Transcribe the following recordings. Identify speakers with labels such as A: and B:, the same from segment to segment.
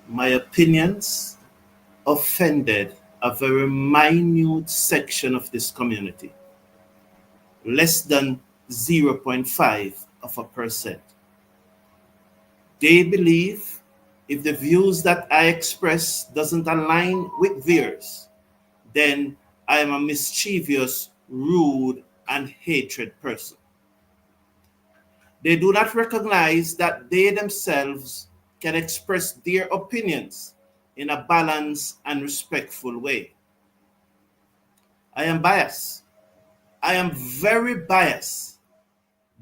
A: My opinions offended a very minute section of this community, less than 0.5%. They believe if the views that I express doesn't align with theirs, then I am a mischievous, rude, and hatred person. They do not recognize that they themselves can express their opinions in a balanced and respectful way. I am biased. I am very biased,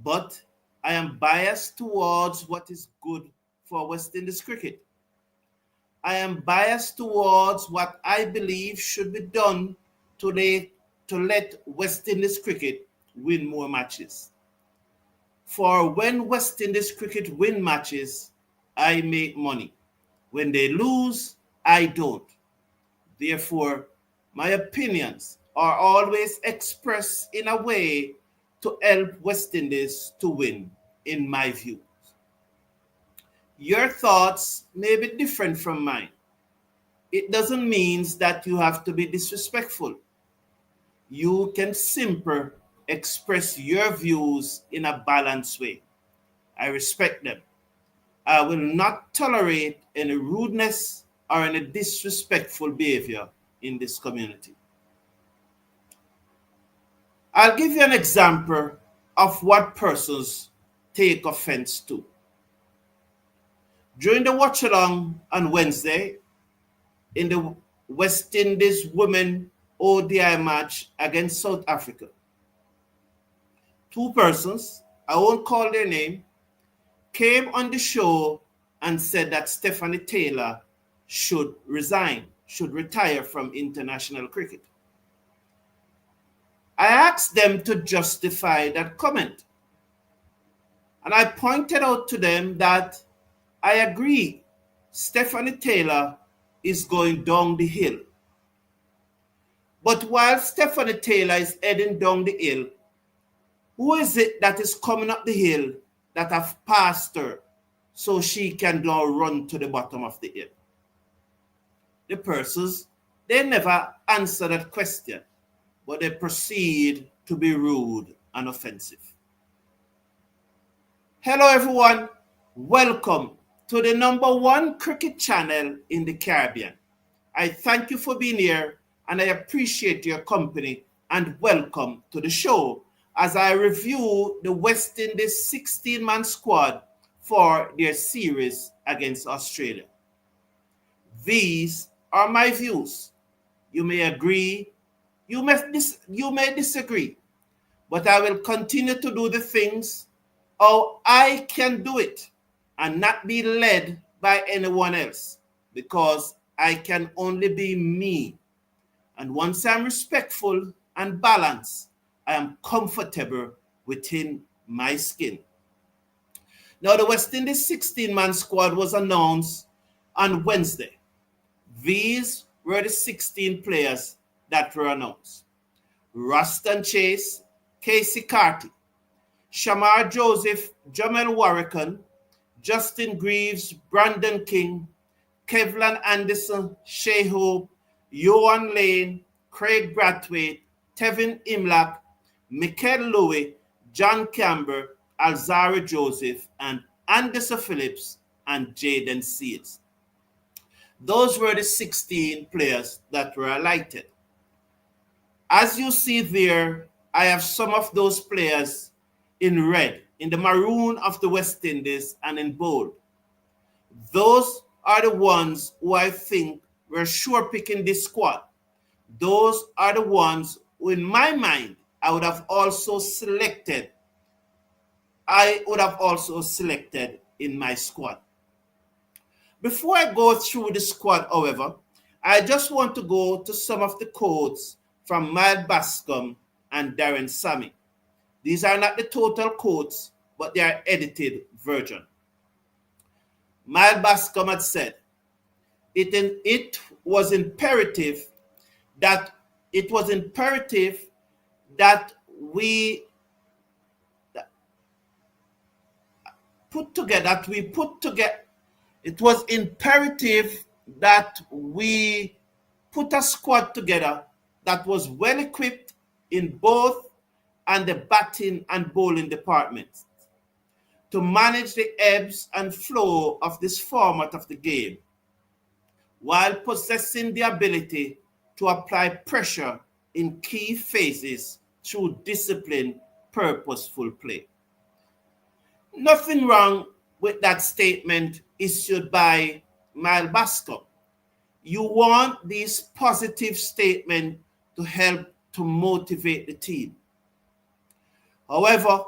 A: but I am biased towards what is good for West Indies cricket. I am biased towards what I believe should be done today to let West Indies cricket win more matches. For when West Indies cricket win matches, I make money. When they lose, I don't. Therefore, my opinions are always expressed in a way to help West Indies to win, in my view. Your thoughts may be different from mine. It doesn't mean that you have to be disrespectful. You can simply express your views in a balanced way. I respect them. I will not tolerate any rudeness or any disrespectful behavior in this community. I'll give you an example of what persons take offense to. During the watch along on Wednesday in the West Indies women ODI match against South Africa, two persons, I won't call their name, came on the show and said that Stephanie Taylor should resign, should retire from international cricket. I asked them to justify that comment. And I pointed out to them that I agree, Stephanie Taylor is going down the hill. But while Stephanie Taylor is heading down the hill, who is it that is coming up the hill that have passed her so she can now run to the bottom of the hill? The persons, they never answer that question, but they proceed to be rude and offensive. Hello everyone, welcome to the #1 cricket channel in the Caribbean. I thank you for being here and I appreciate your company and welcome to the show as I review the West Indies 16-man squad for their series against Australia. These are my views. You may agree, you may disagree, but I will continue to do the things how I can do it and not be led by anyone else because I can only be me. And once I'm respectful and balanced, I am comfortable within my skin. Now, the West Indies 16-man squad was announced on Wednesday. These were the 16 players that were announced. Ruston Chase, Casey Carty, Shamar Joseph, Jamel Warrican, Justin Greaves, Brandon King, Kevlan Anderson, Shea Hope, Johan Lane, Craig Brathwaite, Tevin Imlach, Mikel Louis, John Camber, Alzara Joseph, and Anderson Phillips and Jaden Seals. Those were the 16 players that were highlighted. As you see there, I have some of those players in red, in the maroon of the West Indies, and in bold. Those are the ones who I think were sure picking this squad. Those are the ones who, in my mind, I would have also selected in my squad. Before I go through the squad, however, I just want to go to some of the quotes from Miles Bascom and Darren Sammy. These are not the total quotes, but they are edited version. Miles Bascom had said, it was imperative that we put together. It was imperative that we put a squad together that was well equipped in both and the batting and bowling departments to manage the ebbs and flow of this format of the game while possessing the ability to apply pressure in key phases through disciplined, purposeful play. Nothing wrong with that statement issued by Mile Bascom. You want these positive statements to help to motivate the team. However,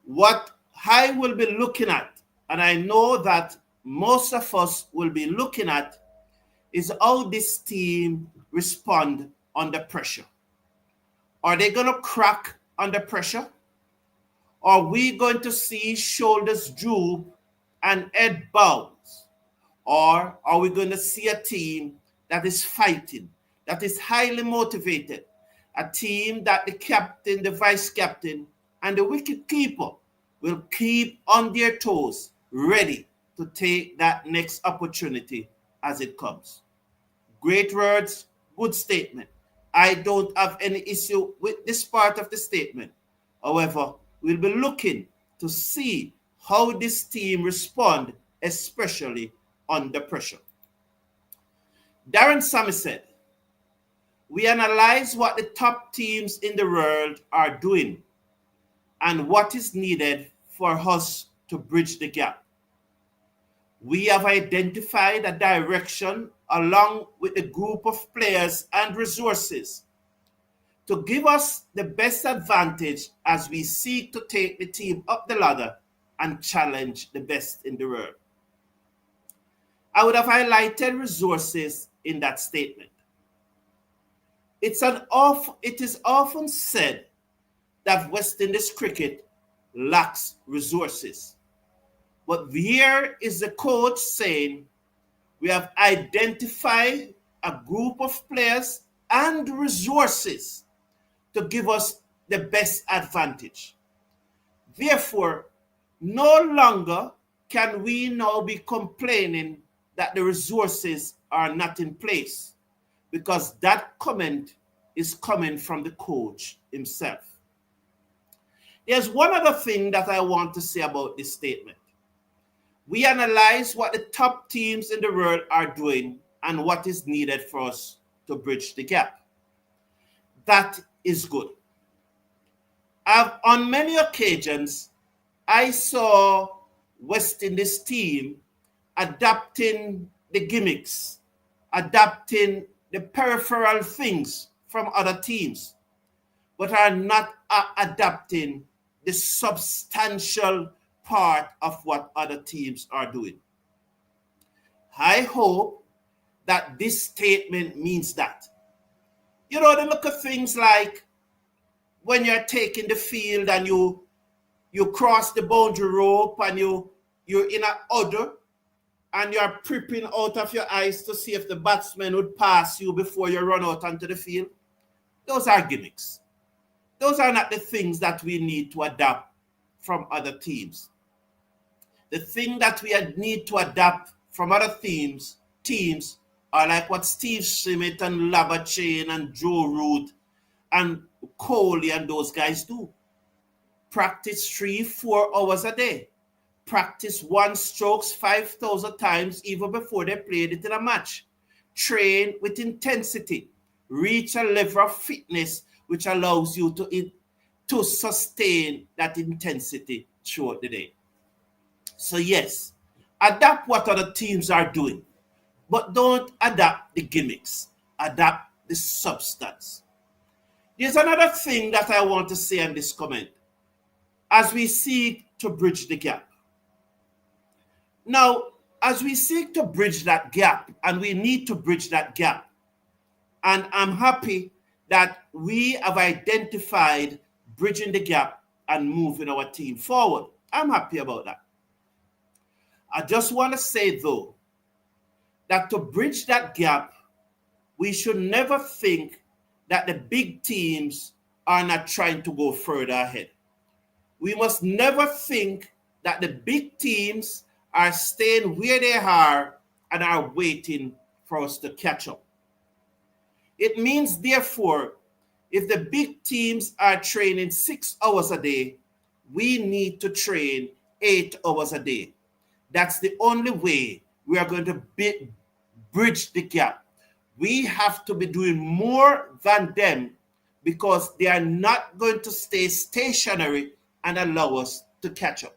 A: what I will be looking at, and I know that most of us will be looking at, is how this team respond under pressure. Are they going to crack under pressure? Are we going to see shoulders droop and head bows? Or are we going to see a team that is fighting, that is highly motivated, a team that the captain, the vice captain, and the wicket keeper will keep on their toes, ready to take that next opportunity as it comes? Great words, good statement. I don't have any issue with this part of the statement. However, we'll be looking to see how this team respond, especially under pressure. Darren Sammy said, we analyze what the top teams in the world are doing and what is needed for us to bridge the gap. We have identified a direction along with a group of players and resources to give us the best advantage as we seek to take the team up the ladder and challenge the best in the world. I would have highlighted resources in that statement. It is often said that West Indies cricket lacks resources. But here is the coach saying, we have identified a group of players and resources to give us the best advantage. Therefore, no longer can we now be complaining that the resources are not in place, because that comment is coming from the coach himself. There's one other thing that I want to say about this statement. We analyze what the top teams in the world are doing and what is needed for us to bridge the gap. That is good. On many occasions, I saw West Indies team adapting the gimmicks, adapting the peripheral things from other teams, but are not adapting the substantial part of what other teams are doing. I hope that this statement means that. You know, they look at things like when you're taking the field and you cross the boundary rope and you're in an order and you're prepping out of your eyes to see if the batsman would pass you before you run out onto the field. Those are gimmicks. Those are not the things that we need to adapt from other teams. The thing that we need to adapt from other teams are like what Steve Schmidt and Labachane and Joe Root and Kohli and those guys do. Practice 3-4 hours a day. Practice one strokes 5,000 times even before they played it in a match. Train with intensity. Reach a level of fitness which allows you to sustain that intensity throughout the day. So yes, adapt what other teams are doing, but don't adapt the gimmicks. Adapt the substance. There's another thing that I want to say in this comment as we seek to bridge the gap. Now, as we seek to bridge that gap, and we need to bridge that gap, and I'm happy that we have identified bridging the gap and moving our team forward. I'm happy about that. I just want to say, though, that to bridge that gap, we should never think that the big teams are not trying to go further ahead. We must never think that the big teams are staying where they are and are waiting for us to catch up. It means, therefore, if the big teams are training 6 hours a day, we need to train 8 hours a day. That's the only way we are going to bridge the gap. We have to be doing more than them because they are not going to stay stationary and allow us to catch up.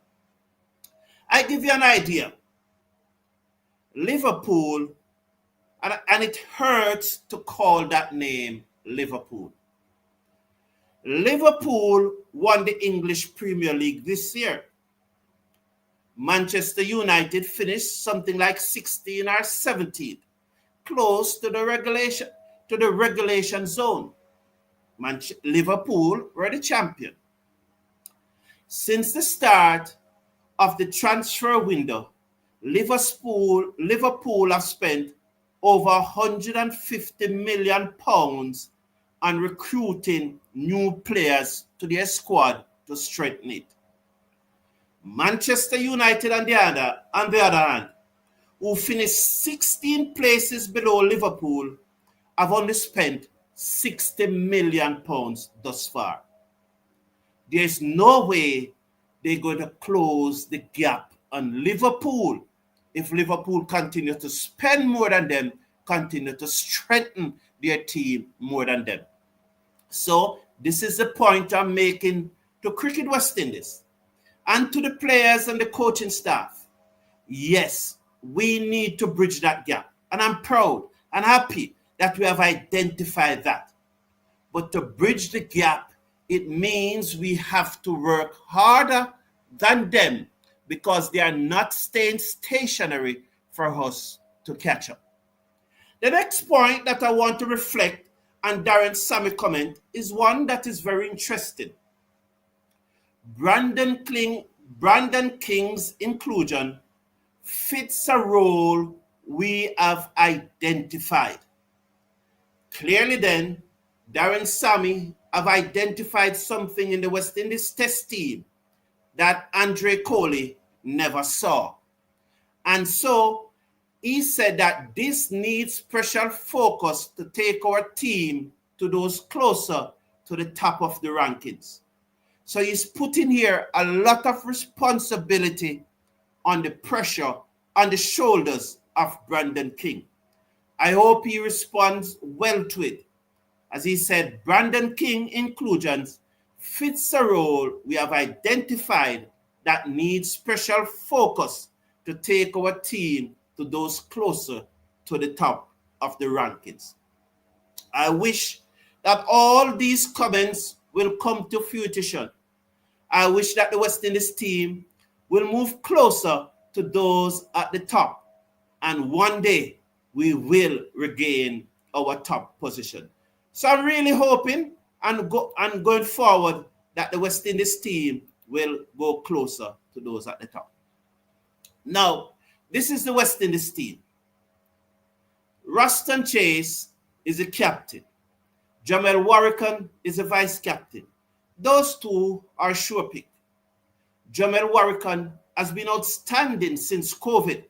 A: I give you an idea. Liverpool, and it hurts to call that name Liverpool. Liverpool won the English Premier League this year. Manchester United finished something like 16 or 17, close to the relegation zone. Liverpool were the champion. Since the start of the transfer window, Liverpool have spent over £150 million on recruiting new players to their squad to strengthen it. Manchester United, on the other hand, who finished 16 places below Liverpool, have only spent £60 million thus far. There's no way they're going to close the gap on Liverpool if Liverpool continue to spend more than them, continue to strengthen their team more than them. So this is the point I'm making to Cricket West Indies and to the players and the coaching staff. Yes, we need to bridge that gap. And I'm proud and happy that we have identified that. But to bridge the gap, it means we have to work harder than them because they are not staying stationary for us to catch up. The next point that I want to reflect on Darren Sammy's comment is one that is very interesting. Brandon King's inclusion fits a role we have identified. Clearly then, Darren Sammy have identified something in the West Indies test team that Andre Coley never saw. And so he said that this needs special focus to take our team to those closer to the top of the rankings. So he's putting here a lot of responsibility on the pressure on the shoulders of Brandon King. I hope he responds well to it. As he said, Brandon King inclusions fits a role we have identified that needs special focus to take our team to those closer to the top of the rankings. I wish that all these comments will come to fruition. I wish that the West Indies team will move closer to those at the top, and one day we will regain our top position. So I'm really hoping and going forward that the West Indies team will go closer to those at the top. Now, this is the West Indies team. Ruston Chase is the captain. Jamel Warrican is the vice captain. Those two are sure pick. Jamel Warrican has been outstanding since COVID.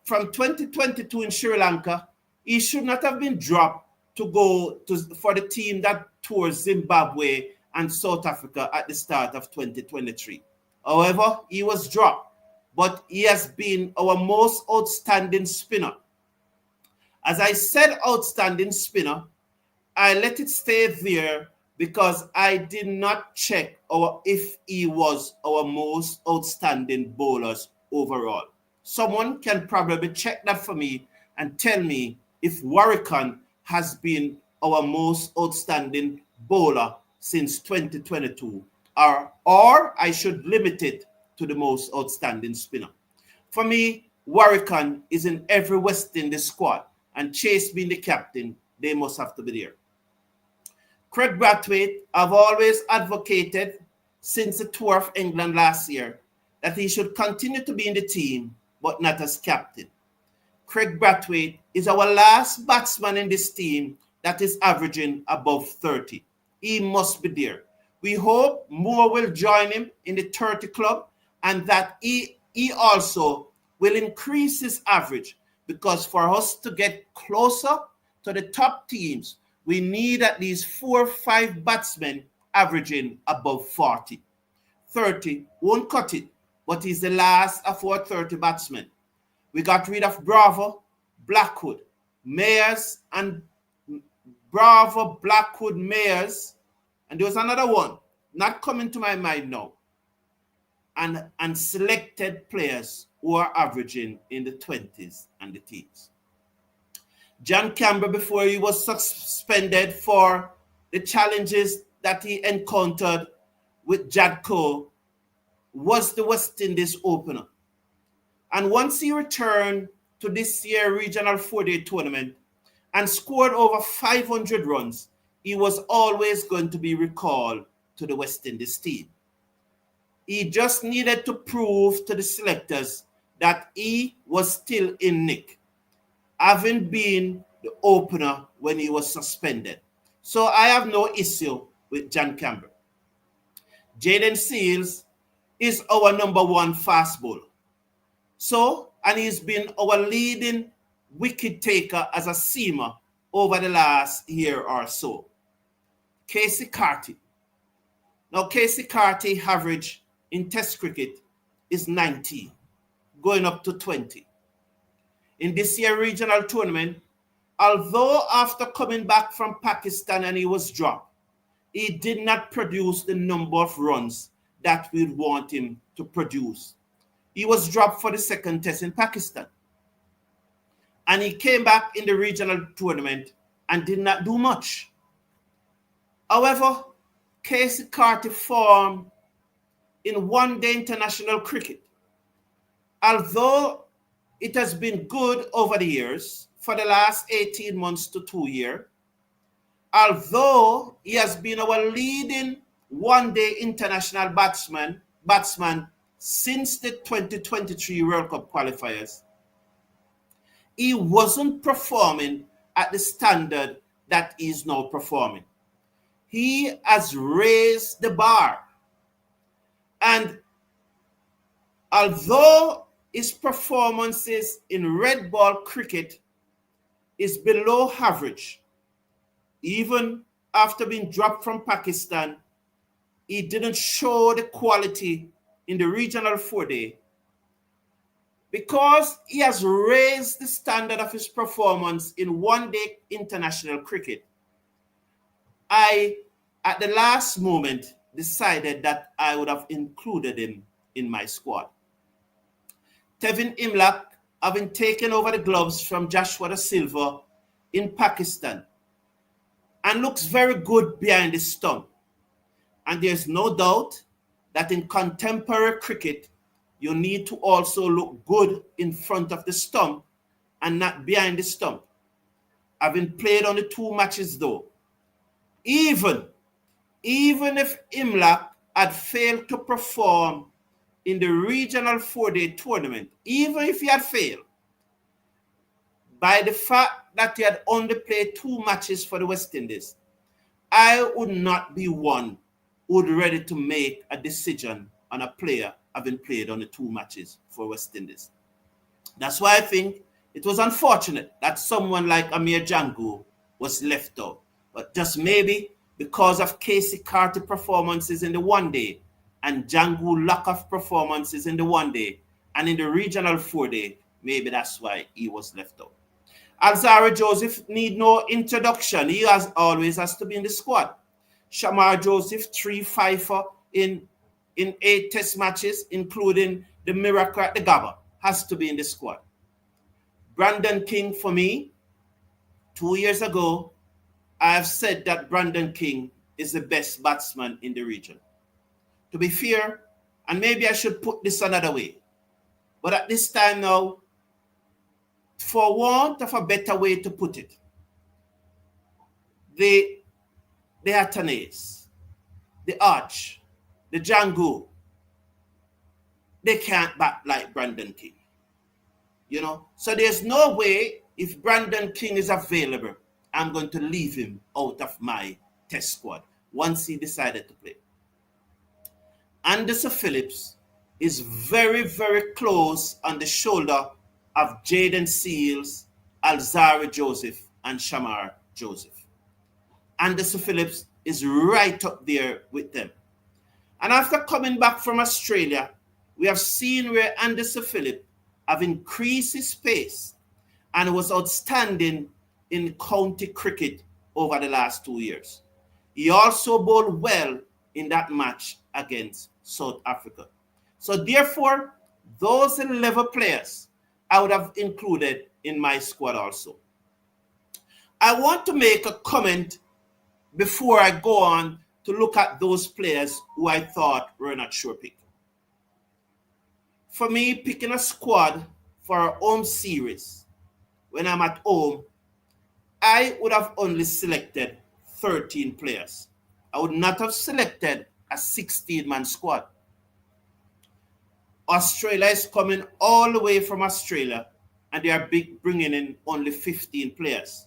A: From 2022 in Sri Lanka, he should not have been dropped to go for the team that tours Zimbabwe and South Africa at the start of 2023. However, he was dropped, but he has been our most outstanding spinner. As I said outstanding spinner, I let it stay there because I did not check if he was our most outstanding bowlers overall. Someone can probably check that for me and tell me if Warrican has been our most outstanding bowler since 2022, or I should limit it to the most outstanding spinner. For me, Warrican is in every West Indies squad, and Chase being the captain, they must have to be there. Craig Brathwaite, I've always advocated since the tour of England last year that he should continue to be in the team, but not as captain. Craig Brathwaite is our last batsman in this team that is averaging above 30. He must be there. We hope more will join him in the 30 club and that he he also will increase his average, because for us to get closer to the top teams, we need at least 4 or 5 batsmen averaging above 40. 30 won't cut it, but he's the last of our 30 batsmen. We got rid of Bravo, Blackwood, Mayers, and Bravo, Blackwood, Mayers, and there was another one not coming to my mind now, and selected players who are averaging in the 20s and the teens. John Campbell, before he was suspended for the challenges that he encountered with Jadko, was the West Indies opener. And once he returned to this year's regional 4-day tournament and scored over 500 runs, he was always going to be recalled to the West Indies team. He just needed to prove to the selectors that he was still in nick, having been the opener when he was suspended. So I have no issue with John Campbell. Jaden Seals is our number 1 fast bowler. So, and he's been our leading wicket taker as a seamer over the last year or so. Casey Carty. Now, Casey Carty average in Test cricket is 19, going up to 20. In this year's regional tournament, although after coming back from Pakistan and he was dropped, he did not produce the number of runs that we'd want him to produce. He was dropped for the second test in Pakistan. And he came back in the regional tournament and did not do much. However, Casey Carty formed in one-day international cricket. Although it has been good over the years, for the last 18 months to 2 years, although he has been our leading one-day international batsman since the 2023 World Cup qualifiers, he wasn't performing at the standard that he is now performing. He has raised the bar. And although his performances in red ball cricket is below average, even after being dropped from Pakistan, he didn't show the quality in the regional 4-day because he has raised the standard of his performance in one-day international cricket. I, at the last moment, decided that I would have included him in my squad. Tevin Imlak, having taken over the gloves from Joshua Da Silva in Pakistan, and looks very good behind the stump. And there's no doubt that in contemporary cricket, you need to also look good in front of the stump and not behind the stump. Having played on the 2 matches though, even if Imlak had failed to perform in the regional 4-day tournament, even if he had failed, by the fact that he had only played 2 matches for the West Indies, I would not be one who would be ready to make a decision on a player having played on the 2 matches for West Indies. That's why I think it was unfortunate that someone like Amir Jangu was left out. But just maybe because of Casey Carty performances in the 1-day and Jangu lack of performances in the 1-day and in the regional 4-day, maybe that's why he was left out. Alzarri Joseph need no introduction. He always has to be in the squad. Shamar Joseph, 3-5 in 8 test matches, including the miracle at the Gabba, has to be in the squad. Brandon King, for me, 2 years ago, I have said that Brandon King is the best batsman in the region. To be fair, and maybe I should put this another way, but at this time now, for want of a better way to put it, the Athanays, the Arch, the Django, they can't bat like Brandon King. You know? So there's no way if Brandon King is available, I'm going to leave him out of my test squad once he decided to play. Anderson Phillips is very, very close on the shoulder of Jaden Seals, Alzari Joseph, and Shamar Joseph. Anderson Phillips is right up there with them. And after coming back from Australia, we have seen where Anderson Phillips have increased his pace and was outstanding in county cricket over the last 2 years. He also bowled well in that match against South Africa. So therefore, those 11 players I would have included in my squad also. I want to make a comment before I go on to look at those players who I thought were not sure pick. For me, picking a squad for our home series, when I'm at home, I would have only selected 13 players. I would not have selected a 16-man squad. Australia is coming all the way from Australia, and they are bringing in only 15 players.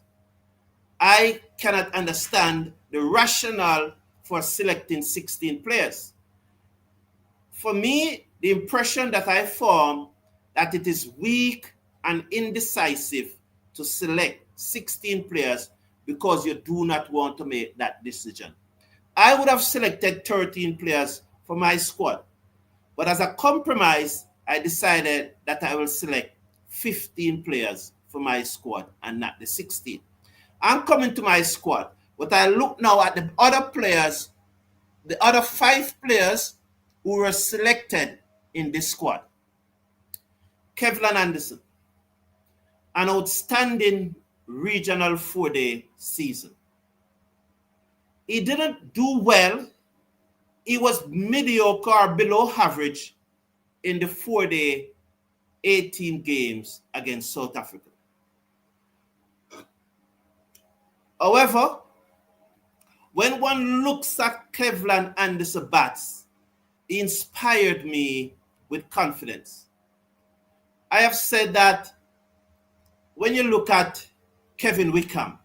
A: I cannot understand the rationale for selecting 16 players. For me, the impression that I form that it is weak and indecisive to select 16 players because you do not want to make that decision. I would have selected 13 players for my squad, but as a compromise, I decided that I will select 15 players for my squad and not the 16. I'm coming to my squad, but I look now at the other players, the other 5 players who were selected in this squad. Kevlan Anderson, an outstanding regional 4-day season. He didn't do well. He was mediocre or below average in the 4-day 18 games against South Africa. However, when one looks at Kevlan Anderson bats, he inspired me with confidence. I have said that when you look at Kevin Wickham,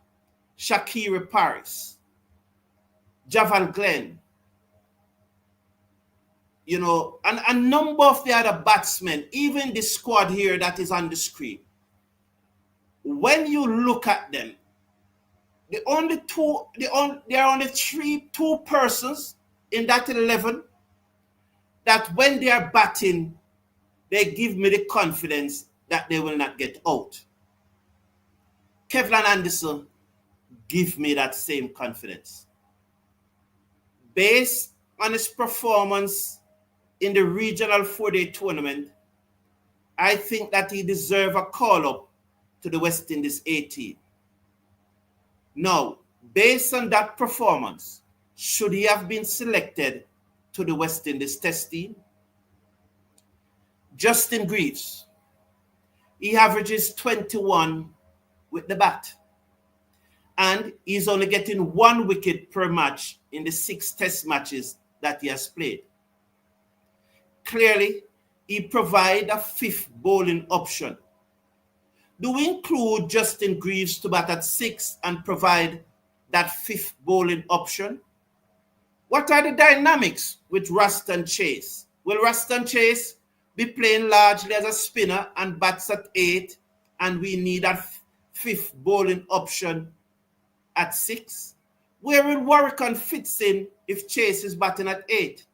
A: Shakira Paris, Javal Glenn, and a number of the other batsmen, even the squad here that is on the screen, when you look at them, there are only two persons in that 11 that when they are batting, they give me the confidence that they will not get out. Kevlan Anderson give me that same confidence. Based on his performance in the regional 4-day tournament, I think that he deserves a call-up to the West Indies 18. Now, based on that performance, should he have been selected to the West Indies test team? Justin Greaves, he averages 21 with the bat, and he's only getting 1 wicket per match in the 6 test matches that he has played. Clearly, he provides a 5th bowling option. Do we include Justin Greaves to bat at 6 and provide that 5th bowling option? What are the dynamics with Ruston Chase? Will Ruston Chase be playing largely as a spinner and bats at 8, and we need a 5th bowling option at 6? Where will Warrican fits in if Chase is batting at 8?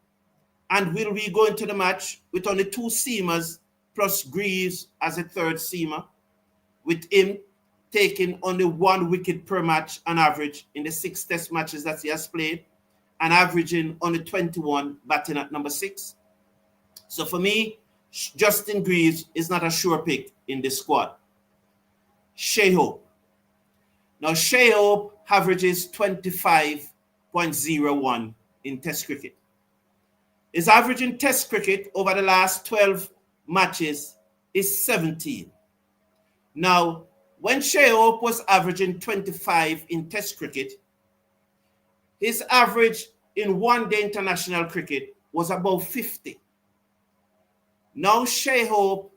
A: And will we go into the match with only 2 seamers plus Greaves as a 3rd seamer, with him taking only 1 wicket per match on average in the 6 test matches that he has played, and averaging only 21 batting at number 6? So for me, Justin Greaves is not a sure pick in this squad. Shai Hope. Now, Shai Hope averages 25.01 in Test cricket. His average in Test cricket over the last 12 matches is 17. Now, when Shai Hope was averaging 25 in Test cricket, his average in 1-day international cricket was about 50. Now Shai Hope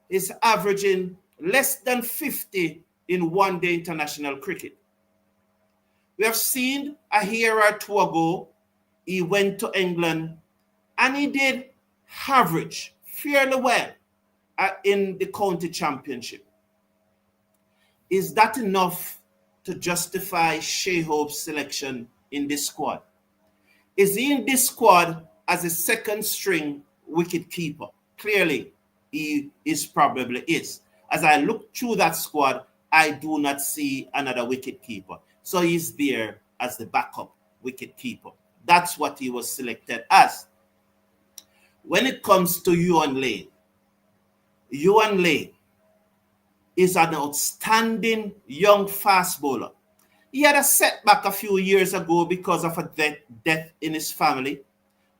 A: is averaging less than 50 in 1-day international cricket. We have seen a year or 2 ago, he went to England and he did average fairly well in the county championship. Is that enough to justify Shea Hope's selection in this squad? Is he in this squad as a second string wicket keeper? Clearly, he probably is. As I look through that squad, I do not see another wicket keeper. So he's there as the backup wicket keeper. That's what he was selected as. When it comes to Yuan Lane is an outstanding young fast bowler. He had a setback a few years ago because of a death in his family,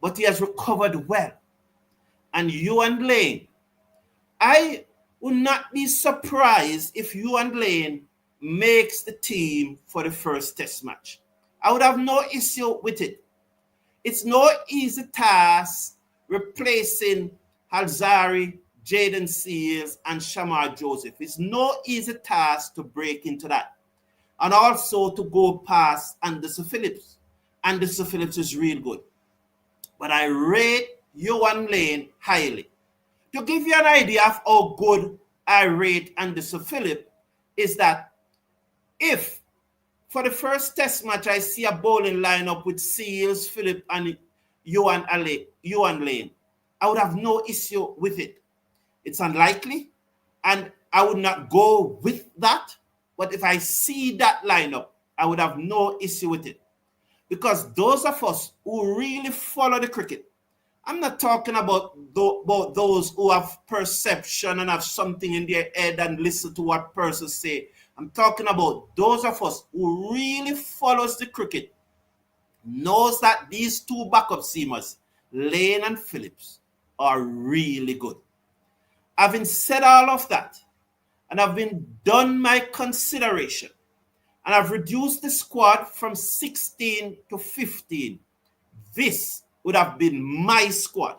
A: but he has recovered well. And Yuan Lane, I would not be surprised if Yuan Lane makes the team for the first test match. I would have no issue with it. It's no easy task replacing Halzari, Jaden Seals, and Shamar Joseph. It's no easy task to break into that. And also to go past Anderson Phillips. Anderson Phillips is real good. But I rate Yuan Lane highly. To give you an idea of how good I rate Anderson Phillips is that if for the first test match I see a bowling lineup with Seals, Phillips, and Yuan Lane, I would have no issue with it. It's unlikely, and I would not go with that. But if I see that lineup, I would have no issue with it. Because those of us who really follow the cricket, I'm not talking about those who have perception and have something in their head and listen to what persons say. I'm talking about those of us who really follows the cricket, knows that these two backup seamers, Lane and Phillips, are really good. Having said all of that, and I've done my consideration, and I've reduced the squad from 16 to 15. This would have been my squad.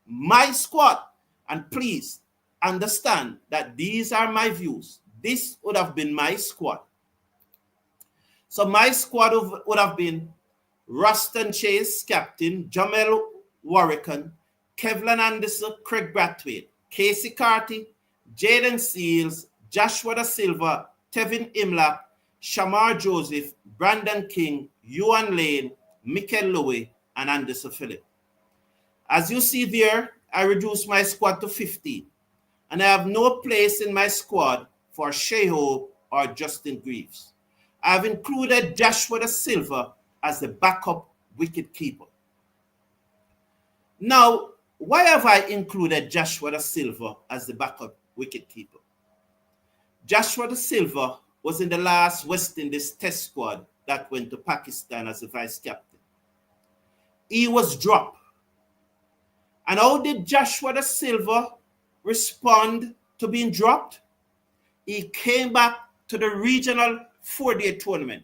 A: My squad. And please understand that these are my views. This would have been my squad. So my squad would have been Ruston Chase, captain, Jamel Warrican, Kevlin Anderson, Craig Brathwaite, Casey Carty, Jaden Seals, Joshua Da Silva, Tevin Imlach, Shamar Joseph, Brandon King, Yuan Lane, Mikel Louis, and Anderson Phillips. As you see there, I reduced my squad to 15, and I have no place in my squad for Shea Hope or Justin Greaves. I have included Joshua Da Silva as the backup wicket keeper. Now, why have I included Joshua Da Silva as the backup wicket keeper? Joshua Da Silva was in the last West Indies test squad that went to Pakistan as a vice captain. He was dropped. And how did Joshua Da Silva respond to being dropped? He came back to the regional 4-day tournament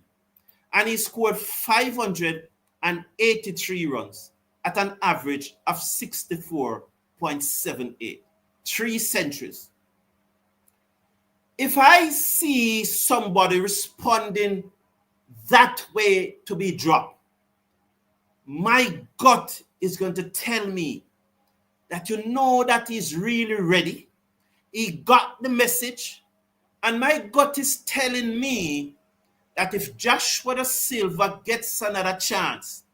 A: and he scored 583 runs at an average of 64.78. 3 centuries. If I see somebody responding that way to be dropped, my gut is going to tell me that you know that he's really ready. He got the message. And my gut is telling me that if Joshua Da Silva gets another chance,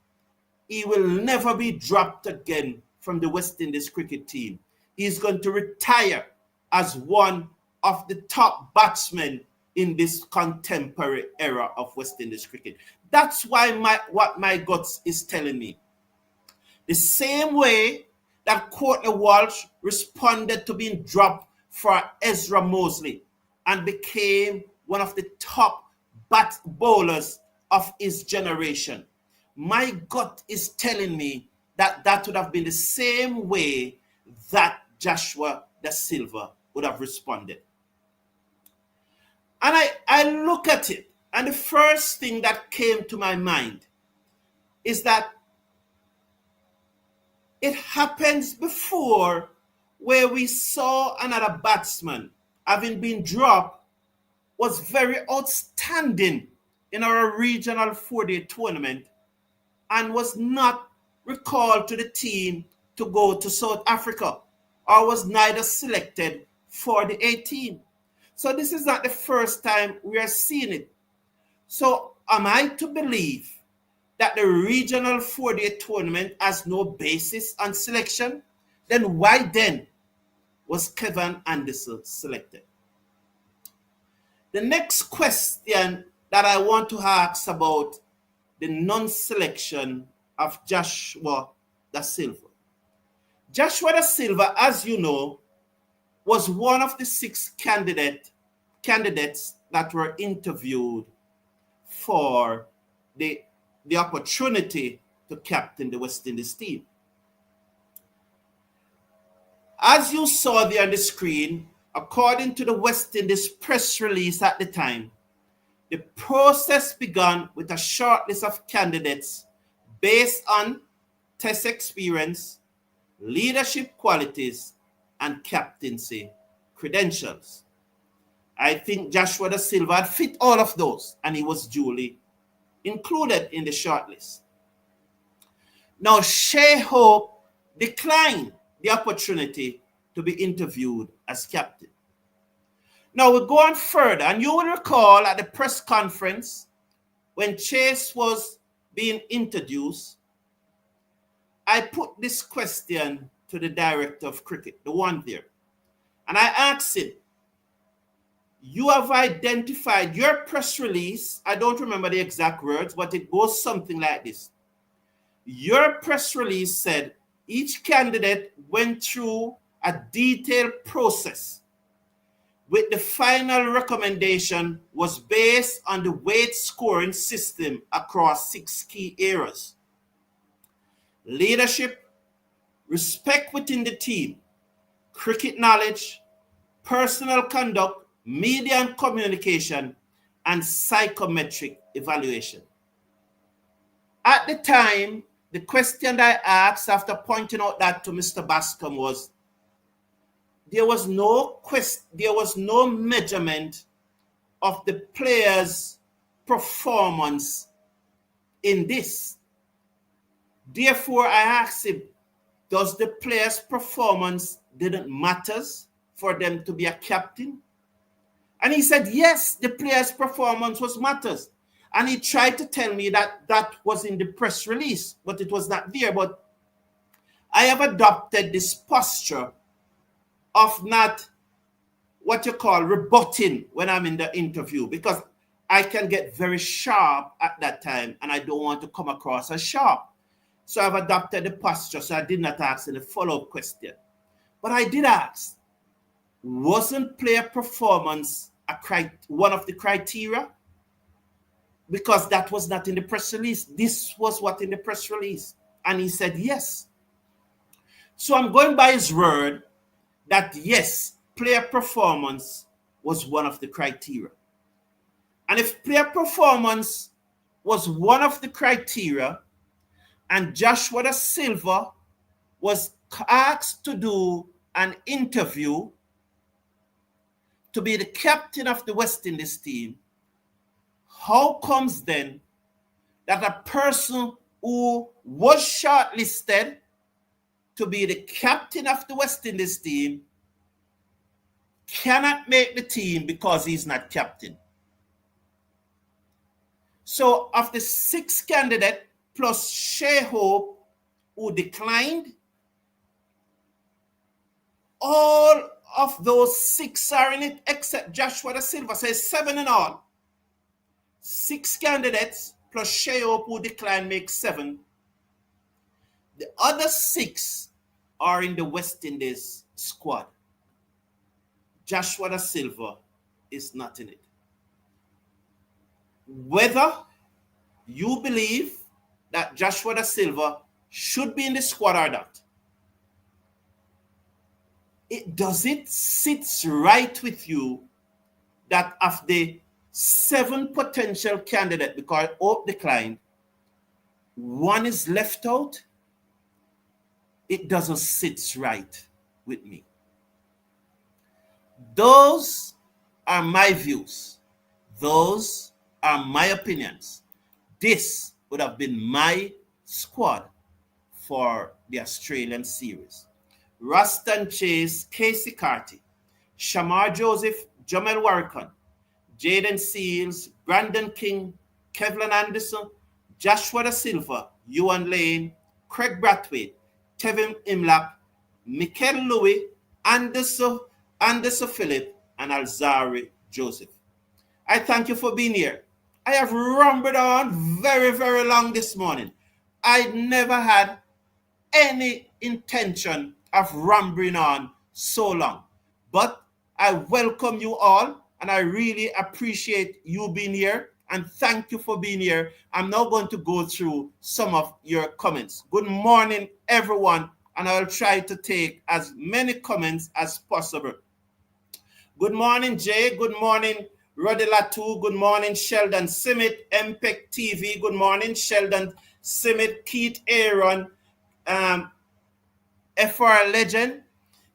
A: he will never be dropped again from the West Indies cricket team. He's going to retire as one of the top batsmen in this contemporary era of West Indies cricket. That's why what my guts is telling me. The same way that Courtney Walsh responded to being dropped for Ezra Mosley and became one of the top bowlers of his generation. My gut is telling me that that would have been the same way that Joshua Da Silva would have responded. And I look at it, and the first thing that came to my mind is that it happens before where we saw another batsman having been dropped was very outstanding in our regional 4-day tournament and was not recalled to the team to go to South Africa or was neither selected for the 18. So this is not the first time we are seeing it. So am I to believe that the regional 4-day tournament has no basis on selection? Then why then was Kevin Anderson selected? The next question that I want to ask about the non-selection of Joshua Da Silva. Joshua Da Silva, as you know, was one of the 6 candidates that were interviewed for the opportunity to captain the West Indies team. As you saw there on the screen, according to the West Indies press release at the time, the process began with a short list of candidates based on test experience, leadership qualities, and captaincy credentials. I think Joshua Da Silva had fit all of those, and he was duly included in the shortlist. Now, Shai Hope declined the opportunity to be interviewed as captain. Now, we'll go on further, and you will recall at the press conference when Chase was being introduced, I put this question to the director of cricket, the one there, and I asked him, you have identified your press release, I don't remember the exact words, but it goes something like this. Your press release said each candidate went through a detailed process with the final recommendation was based on the weight scoring system across 6 key areas: leadership, respect within the team, cricket knowledge, personal conduct, media and communication, and psychometric evaluation. At the time, the question I asked after pointing out that to Mr. Bascom was, there was no measurement of the player's performance in this. Therefore, I asked him, does the player's performance didn't matter for them to be a captain? And he said, yes, the player's performance was matters. And he tried to tell me that that was in the press release, but it was not there. But I have adopted this posture of not what you call rebutting when I'm in the interview, because I can get very sharp at that time and I don't want to come across as sharp. So I've adopted the posture, so I did not ask any follow-up question. But I did ask, wasn't player performance one of the criteria? Because that was not in the press release. This was what in the press release. And he said yes. So I'm going by his word that yes, player performance was one of the criteria. And if player performance was one of the criteria, and Joshua Da Silva was asked to do an interview to be the captain of the West Indies team, how comes then that a person who was shortlisted to be the captain of the West Indies team cannot make the team because he's not captain? So of the 6 candidates plus Shai Hope who declined, all of those 6 are in it except Joshua Da Silva. So it's 7 in all. 6 candidates plus Shai Hope who declined makes 7. The other 6 are in the West Indies squad. Joshua Da Silva is not in it. Whether you believe that Joshua Da Silva should be in the squad or not, does it sit right with you that of the 7 potential candidates, because Hope declined, 1 is left out? It doesn't sit right with me. Those are my views. Those are my opinions. This would have been my squad for the Australian series. Ruston Chase, Casey Carty, Shamar Joseph, Jamel Warrican, Jaden Seals, Brandon King, Kevlin Anderson, Joshua Da Silva, Ewan Lane, Craig Brathwaite, Kevin Imlap, Mikel Louis, Anderson, Anderson Phillip, and Alzari Joseph. I thank you for being here. I have rumbled on very, very long this morning. I never had any intention of rambling on so long. But I welcome you all and I really appreciate you being here and thank you for being here. I'm now going to go through some of your comments. Good morning, everyone, and I'll try to take as many comments as possible. Good morning, Jay. Good morning, Roddy Latu. Good morning, Sheldon Simit, MPEC TV. Good morning, Sheldon Simit, Keith Aaron, FR Legend,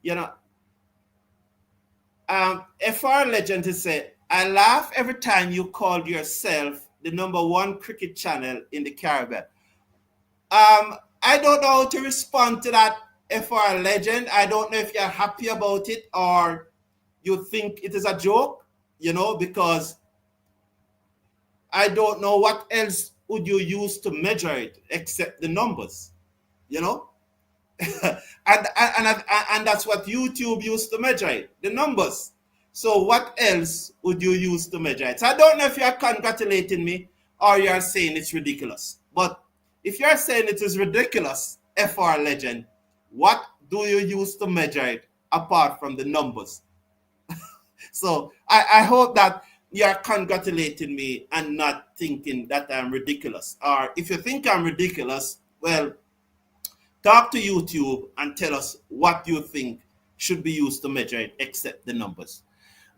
A: you know, FR Legend to say, I laugh every time you called yourself the #1 cricket channel in the Caribbean. I don't know how to respond to that, FR Legend. I don't know if you're happy about it or you think it is a joke, because I don't know what else would you use to measure it except the numbers, you know? and that's what YouTube used to measure it, the numbers. So what else would you use to measure it? So I don't know if you're congratulating me or you're saying it's ridiculous. But if you're saying it is ridiculous, FR Legend, what do you use to measure it apart from the numbers? So I hope that you're congratulating me and not thinking that I'm ridiculous. Or if you think I'm ridiculous, well, talk to YouTube and tell us what you think should be used to measure it, except the numbers.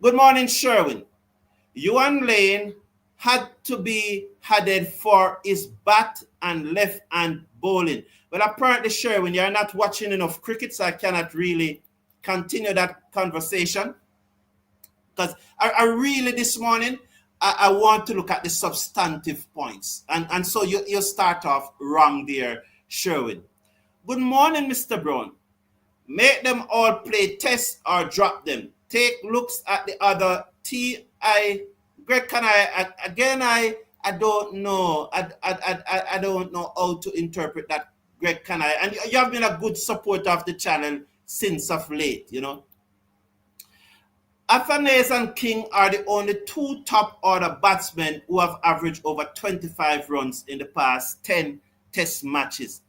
A: Good morning, Sherwin. Yuan Lane had to be headed for his bat and left hand bowling. Well, apparently, Sherwin, you're not watching enough cricket, so I cannot really continue that conversation. Because I really, this morning, I want to look at the substantive points. And so you start off wrong there, Sherwin. Good morning, Mr. Brown. Make them all play test or drop them. Take looks at the other T.I. Greg, I don't know. I don't know how to interpret that, Greg, can I? And you have been a good supporter of the channel since of late, Afanese and King are the only two top order batsmen who have averaged over 25 runs in the past 10 test matches.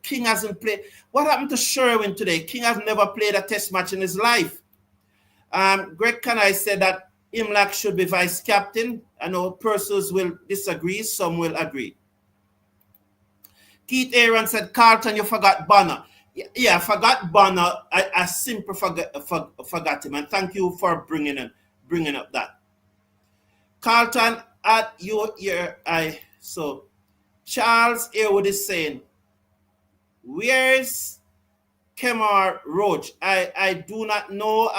A: King hasn't played. What happened to Sherwin today? King has never played a test match in his life. Greg Canai said that Imlak should be vice captain. I know persons will disagree, some will agree. Keith Aaron said, Carlton, you forgot Bonner. Yeah, I forgot Bonner. I simply forgot him. And thank you for bringing up that. Carlton, at your ear, so Charles Airwood is saying, where's Kemar Roach? I do not know.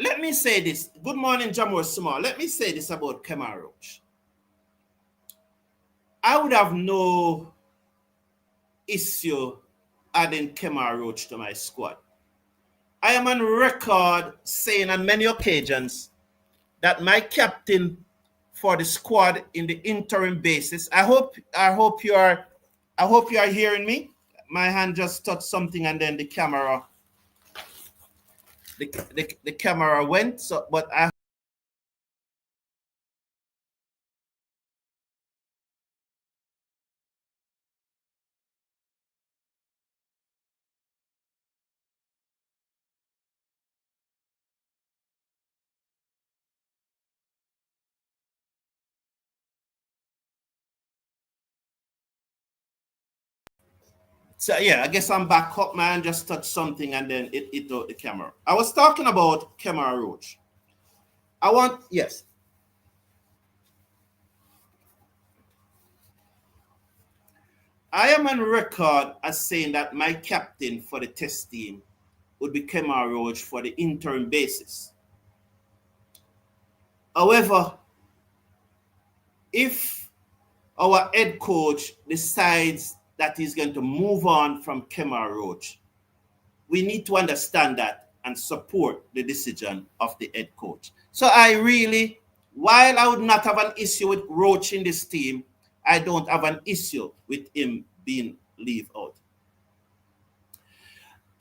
A: Let me say this. Good morning, Jamor Small. Let me say this about Kemar Roach. I would have no issue adding Kemar Roach to my squad. I am on record saying on many occasions that my captain for the squad in the interim basis. I hope you are hearing me. My hand just touched something and then the camera the camera went. So but I so yeah, I guess I'm back up, man. Just touched something and then it out the camera. I was talking about Kemar Roach. Yes. I am on record as saying that my captain for the test team would be Kemar Roach for the interim basis. However, if our head coach decides that he's going to move on from Kemar Roach. We need to understand that and support the decision of the head coach. So I really, while I would not have an issue with Roach in this team, I don't have an issue with him being leave out.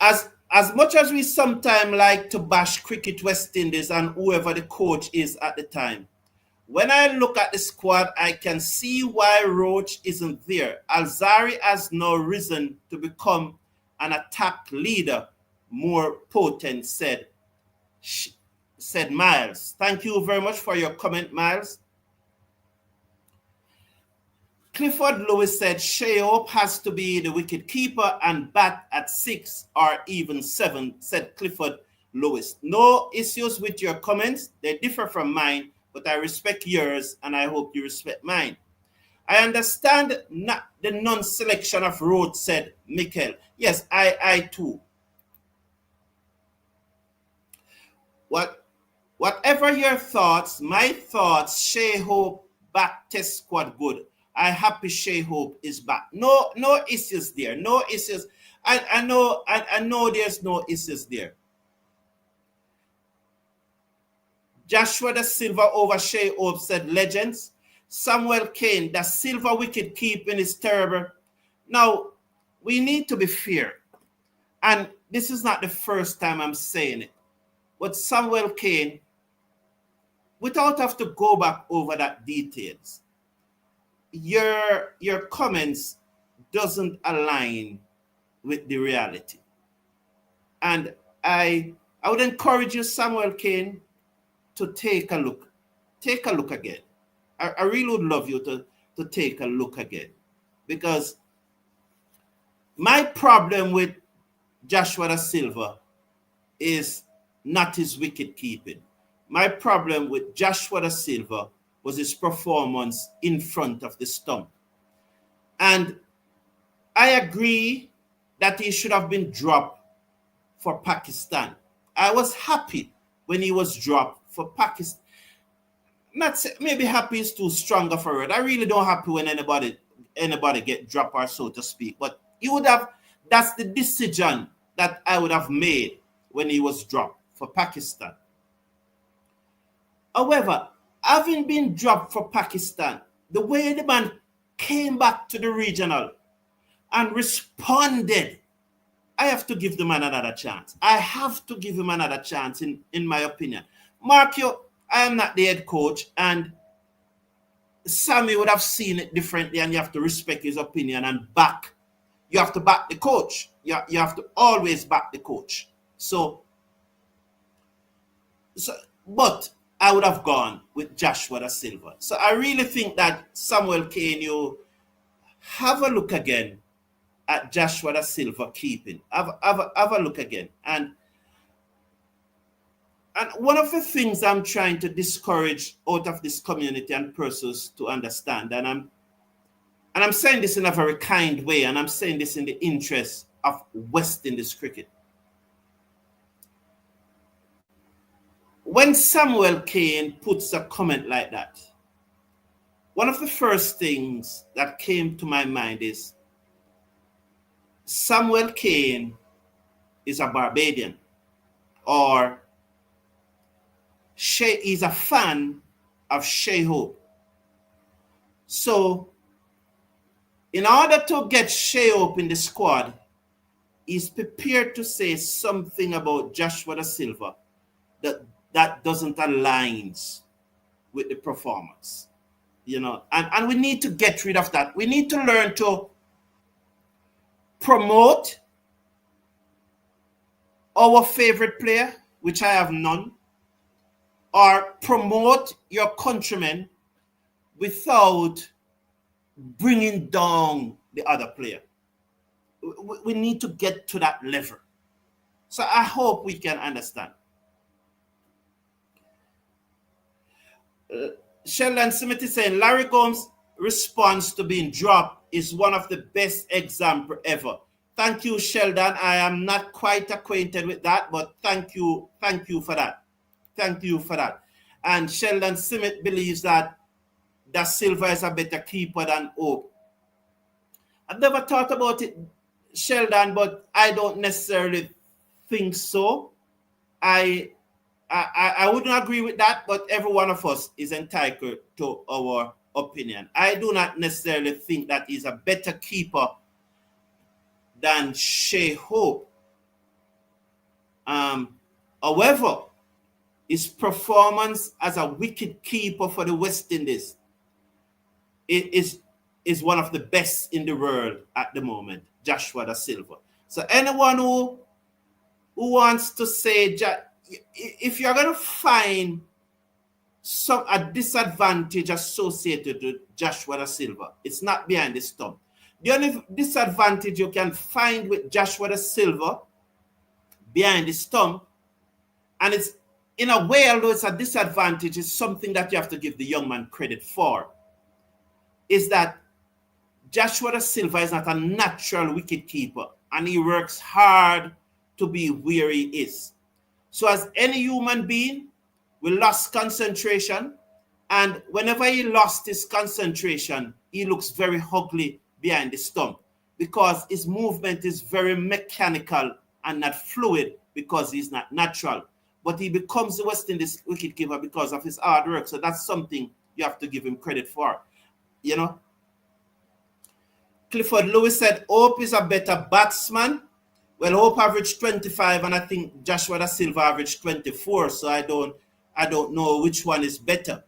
A: As much as we sometimes like to bash Cricket West Indies and whoever the coach is at the time, when I look at the squad, I can see why Roach isn't there. Alzari has no reason to become an attack leader more potent, said Miles. Thank you very much for your comment, Miles. Clifford Lewis said Shea Hope has to be the wicket keeper and bat at 6 or even 7, said Clifford Lewis. No issues with your comments. They differ from mine, but I respect yours and I hope you respect mine. I understand the non-selection of Rhodes, said Mikel. Yes, I too. Whatever your thoughts, my thoughts, Shea Hope back test squad good. I happy Shea Hope is back. No issues there. No issues. I know there's no issues there. Joshua Da Silva over Shea Hope, said legends. Samuel Kane, Da Silva wicket keeping is terrible. Now, we need to be fair. And this is not the first time I'm saying it. But Samuel Kane, without have to go back over that details, your comments doesn't align with the reality. And I would encourage you, Samuel Kane, to take a look. Take a look again. I really would love you to take a look again. Because my problem with Joshua Da Silva is not his wicket keeping. My problem with Joshua Da Silva was his performance in front of the stump. And I agree that he should have been dropped for Pakistan. I was happy when he was dropped for Pakistan. Not say, maybe happy is too strong of a word. I really don't happy when anybody get dropped, or so to speak. But you would have, that's the decision that I would have made when he was dropped for Pakistan. However, having been dropped for Pakistan, the way the man came back to the regional and responded, I have to give the man another chance. I have to give him another chance, in my opinion. Mark, I am not the head coach, and Sammy would have seen it differently, and you have to respect his opinion and back. You have to back the coach. You have to always back the coach. But I would have gone with Joshua Da Silva. So I really think that Samuel Kane, you have a look again at Joshua Da Silva keeping. Have a look again. And one of the things I'm trying to discourage out of this community and persons to understand, and I'm saying this in a very kind way, and I'm saying this in the interest of West Indies cricket. When Samuel Kane puts a comment like that, one of the first things that came to my mind is Samuel Kane is a Barbadian, or he's a fan of Shea Hope. So, in order to get Shea Hope in the squad, he's prepared to say something about Joshua Da Silva that doesn't align with the performance. And we need to get rid of that. We need to learn to promote our favorite player, which I have none, or promote your countrymen without bringing down the other player. We need to get to that level. So I hope we can understand. Sheldon Smith is saying Larry Gomes' response to being dropped is one of the best examples ever. Thank you, Sheldon. I am not quite acquainted with that, but thank you for that. Thank you for that. And Sheldon Smith believes that Da Silva is a better keeper than Hope. I've never thought about it, Sheldon, but I don't necessarily think so. I I wouldn't agree with that, but every one of us is entitled to our opinion. I do not necessarily think that he's a better keeper than Shea Hope. However, his performance as a wicket keeper for the West Indies is one of the best in the world at the moment, Joshua Da Silva. So anyone who wants to say, if you're going to find a disadvantage associated with Joshua Da Silva, it's not behind the stump. The only disadvantage you can find with Joshua Da Silva behind the stump, and it's in a way, although it's a disadvantage, it's something that you have to give the young man credit for, is that Joshua Da Silva is not a natural wicket keeper, and he works hard to be where he is. So as any human being, we lost concentration, and whenever he lost his concentration, he looks very ugly behind the stump because his movement is very mechanical and not fluid because he's not natural. But he becomes the West Indies wicketkeeper because of his hard work. So that's something you have to give him credit for. You know, Clifford Lewis said Hope is a better batsman. Well, Hope averaged 25, and I think Joshua Da Silva averaged 24. So I don't know which one is better.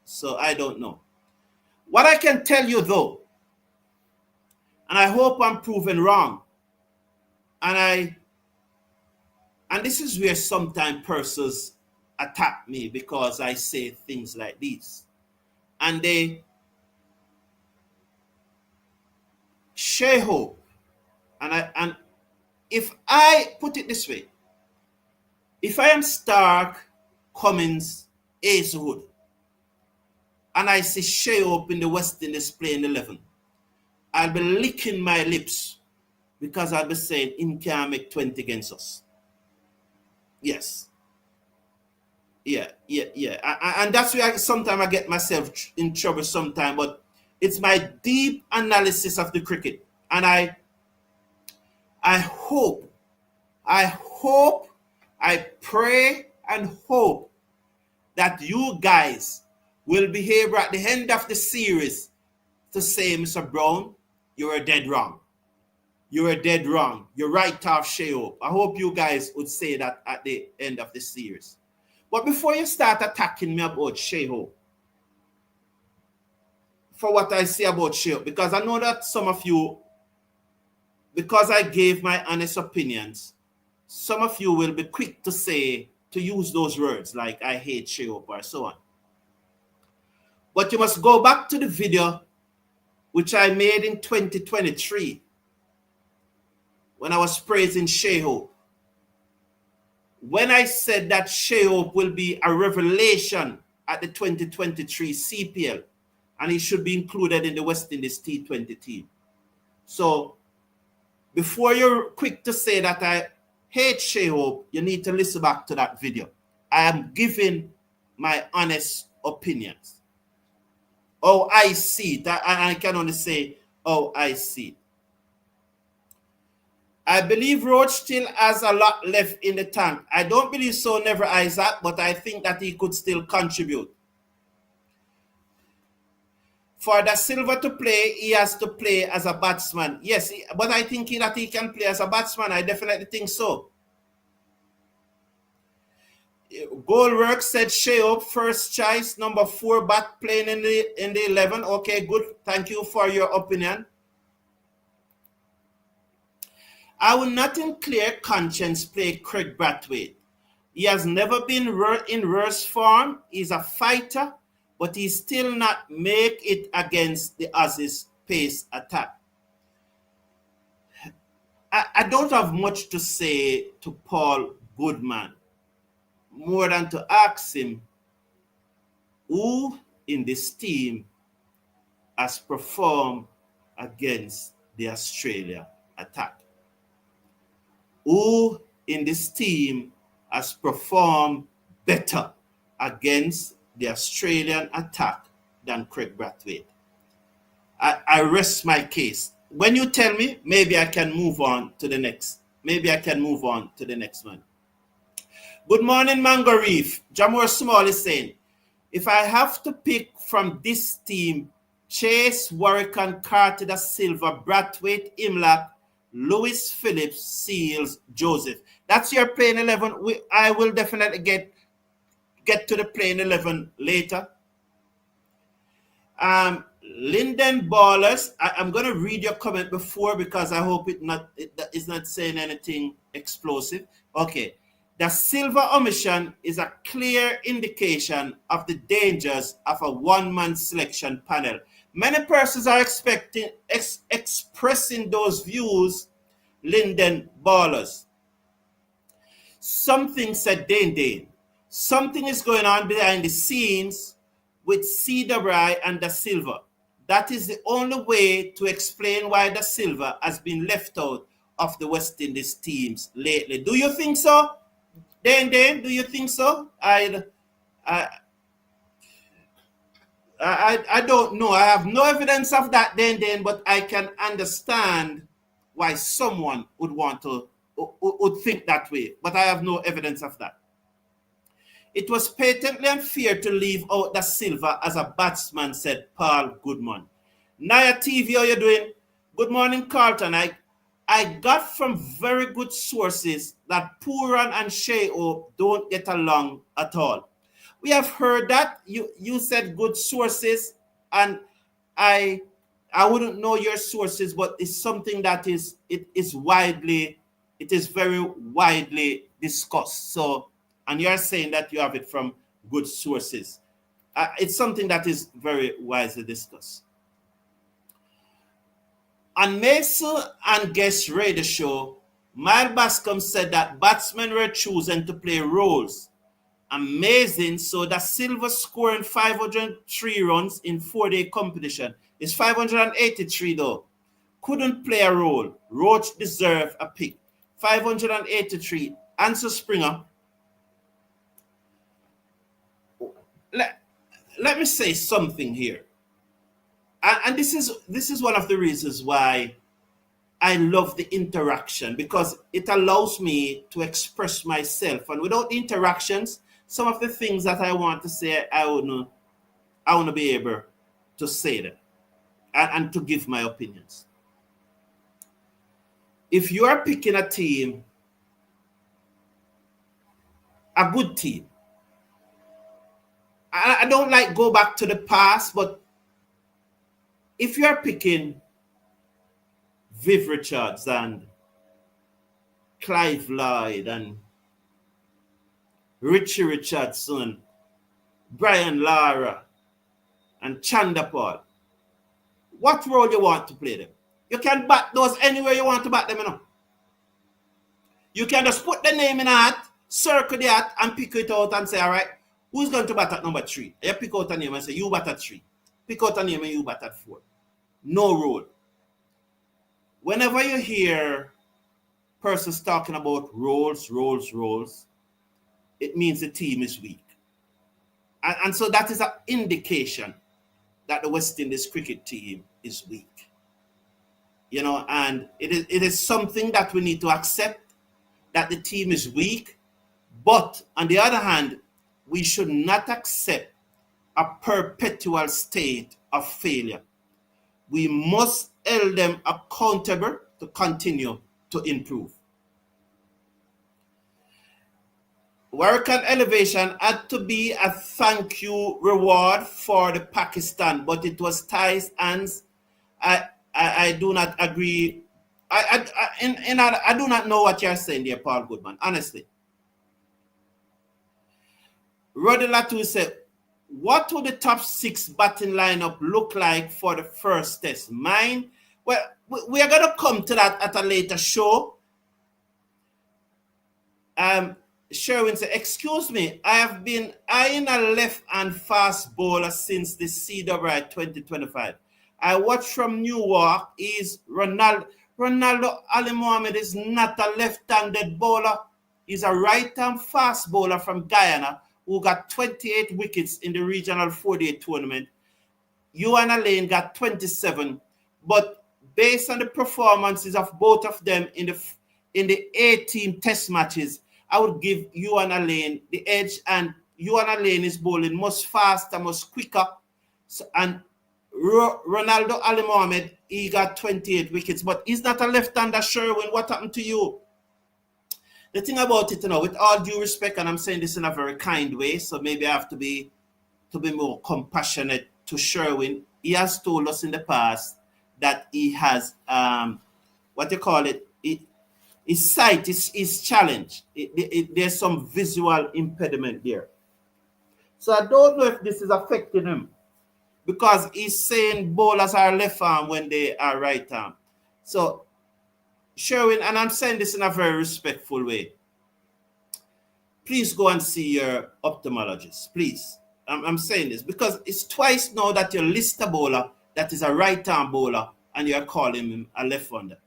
A: So I don't know. What I can tell you though, and I hope I'm proven wrong, and this is where sometimes persons attack me because I say things like these, and they share hope, and if I put it this way, if I am Stark, Cummins, Acewood, and I see Shea Hope in the West Indies playing 11, I'll be licking my lips because I'll be saying him can't make 20 against us. Yes. Yeah. And that's where sometimes I get myself in trouble sometimes, but it's my deep analysis of the cricket. And I hope, I pray and hope that you guys will be able at the end of the series to say, Mr. Brown, you were dead wrong. You were dead wrong. You're right off Shea Hope. I hope you guys would say that at the end of the series. But before you start attacking me about Shea Hope, for what I say about Shea Hope, because I know that some of you, because I gave my honest opinions, some of you will be quick to say, to use those words like I hate Shea Hope or so on. But you must go back to the video which I made in 2023 when I was praising Shea Hope. When I said that Shea Hope will be a revelation at the 2023 CPL and he should be included in the West Indies T20 team. So before you're quick to say that I hate Shea Hope, you need to listen back to that video. I am giving my honest opinions. Oh, I see it. I can only say, oh, I see it. I believe Roach still has a lot left in the tank. I don't believe so, never Isaac, but I think that he could still contribute. For Da Silva to play, he has to play as a batsman. Yes, but I think that he can play as a batsman. I definitely think so. Goldwork said Shea Hope first choice, number 4 bat playing in the 11. Okay, good. Thank you for your opinion. I will not in clear conscience play Craig Brathwaite. He has never been in worse form. He's a fighter, but he still not make it against the Aussies pace attack. I don't have much to say to Paul Goodman, more than to ask him who in this team has performed against the Australia attack. Who in this team has performed better against the Australian attack than Craig Brathwaite? I rest my case. When you tell me, maybe I can move on to the next. Maybe I can move on to the next one. Good morning, Mango Reef. Jamor Small is saying, if I have to pick from this team, Chase, Warwick, Carter Da Silva, Brathwaite, Imlach, Lewis, Phillips, Seals, Joseph. That's your playing 11. I will definitely get to the playing 11 later. Linden Ballers, I'm going to read your comment before because I hope it's not saying anything explosive. Okay. The Silva omission is a clear indication of the dangers of a one-man selection panel. Many persons are expressing those views, Linden Ballers. Something, said Dane. Something is going on behind the scenes with CWI and Da Silva. That is the only way to explain why Da Silva has been left out of the West Indies teams lately. Do you think so? Dane, do you think so? I don't know. I have no evidence of that, Dane, but I can understand why someone would think that way. But I have no evidence of that. It was patently unfair to leave out Da Silva as a batsman, said Paul Goodman. Naya TV, how you doing? Good morning, Carlton. I got from very good sources that Pooran and Sheo don't get along at all. We have heard that. You said good sources, and I wouldn't know your sources, but it's something that is very widely discussed. So, and you're saying that you have it from good sources. It's something that is very widely discussed. On Mason and Guest Radio Show, Mile Bascom said that batsmen were chosen to play roles. Amazing. So Da Silva scoring 503 runs in 4-day competition. It's 583 though. Couldn't play a role. Roach deserved a pick. 583. Answer Springer. Let me say something here. And this is one of the reasons why I love the interaction, because it allows me to express myself. And without interactions, some of the things that I want to say, I want to be able to say them and to give my opinions. If you are picking a team, a good team, I don't like go back to the past, but if you are picking Viv Richards and Clive Lloyd and Richie Richardson, Brian Lara, and Chandapal, what role you want to play them? You can bat those anywhere you want to bat them, you know. You can just put the name in a hat, circle the hat, and pick it out and say, all right, who's going to bat at number 3? You pick out a name and say, you bat at 3. Pick out a name and you bat at 4. No rule. Whenever you hear persons talking about roles, it means the team is weak. And so that is an indication that the West Indies cricket team is weak. You know, and it is something that we need to accept, that the team is weak. But on the other hand, we should not accept a perpetual state of failure. We must hold them accountable to continue to improve. Warwick Elevation had to be a thank you reward for the Pakistan, but it was ties hands. I do not agree. I do not know what you're saying there, Paul Goodman, honestly. Roddy Latu said, what would the top 6 batting lineup look like for the first test? Mine? Well, we are going to come to that at a later show. Sherwin said, excuse me, I have been eyeing a left-hand fast bowler since the CWI 2025. I watched from Newark. Is Ronaldo Ali Mohammed is not a left-handed bowler. He's a right-hand fast bowler from Guyana who got 28 wickets in the regional 4-day tournament. Joanna Lane got 27, but based on the performances of both of them in the 18 test matches, I would give Joanna Lane the edge, and Joanna Lane is bowling much faster, much quicker. So, and Ronaldo Ali Mohammed, he got 28 wickets, but he's not a left-hander. Sherwin, what happened to you? The thing about it, with all due respect, and I'm saying this in a very kind way, so maybe I have to be more compassionate to Sherwin. He has told us in the past that he has his sight is challenged. There's some visual impediment there. So I don't know if this is affecting him, because he's saying bowlers are left arm when they are right arm. So Sherwin, and I'm saying this in a very respectful way, please go and see your ophthalmologist, please. I'm saying this because it's twice now that you list a bowler that is a right-arm bowler and you're calling him a left-hander.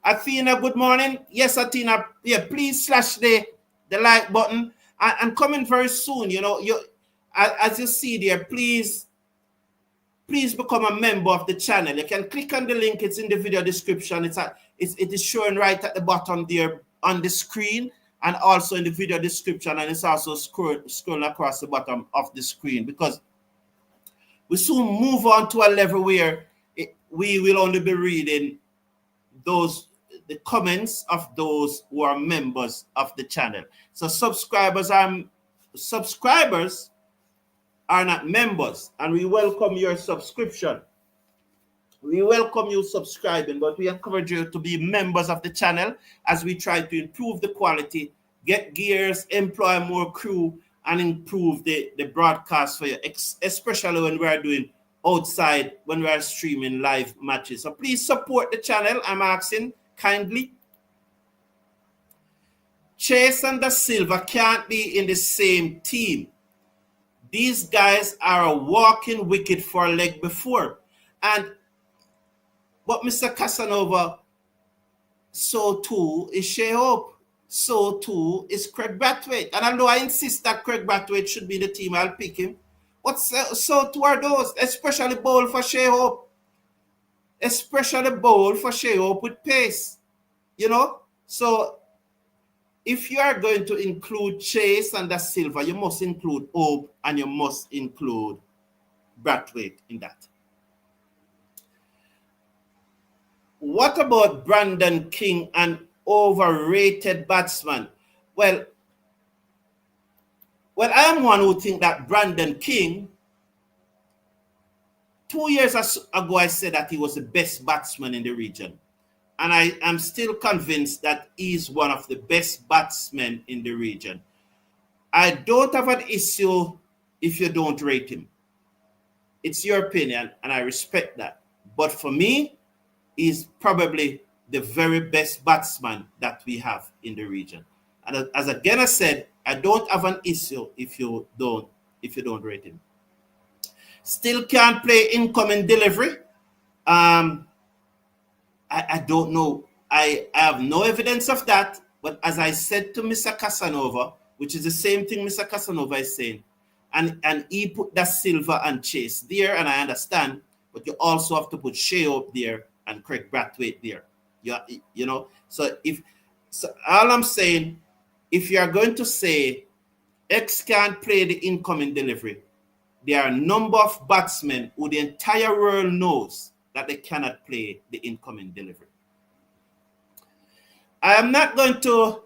A: Athena, good morning. Yes, Athena, yeah, please slash the like button and coming very soon. As you see there, please become a member of the channel. You can click on the link. It's in the video description. It is showing right at the bottom there on the screen, and also in the video description, and it's also scrolling across the bottom of the screen, because we soon move on to a level where we will only be reading the comments of those who are members of the channel. So subscribers are not members, and we welcome your subscription. We welcome you subscribing, but we encourage you to be members of the channel as we try to improve the quality, get gears, employ more crew, and improve the broadcast for you, especially when we are doing outside, when we are streaming live matches. So please support the channel, I'm asking kindly. Chase and Da Silva can't be in the same team. These guys are a walking wicket for a leg before. But Mr. Casanova, so too is Shea Hope. So too is Craig Brathwaite. And although I insist that Craig Brathwaite should be in the team, I'll pick him. But so too are those, especially bowl for Shea Hope. Especially bowl for Shea Hope with pace. So if you are going to include Chase and Da Silva, you must include Hope and you must include Brathwaite in that. What about Brandon King, an overrated batsman? Well, I am one who think that Brandon King, 2 years ago, I said that he was the best batsman in the region. And I am still convinced that he's one of the best batsmen in the region. I don't have an issue if you don't rate him. It's your opinion, and I respect that. But for me, he's probably the very best batsman that we have in the region. And as again I said, I don't have an issue if you don't rate him. Still can't play incoming delivery. I don't know. I have no evidence of that. But as I said to Mr. Casanova, which is the same thing Mr. Casanova is saying, and he put Da Silva and Chase there, and I understand, but you also have to put Shea up there and Craig Brathwaite there. So all I'm saying, if you are going to say X can't play the incoming delivery, there are a number of batsmen who the entire world knows that they cannot play the incoming delivery. I'm not going to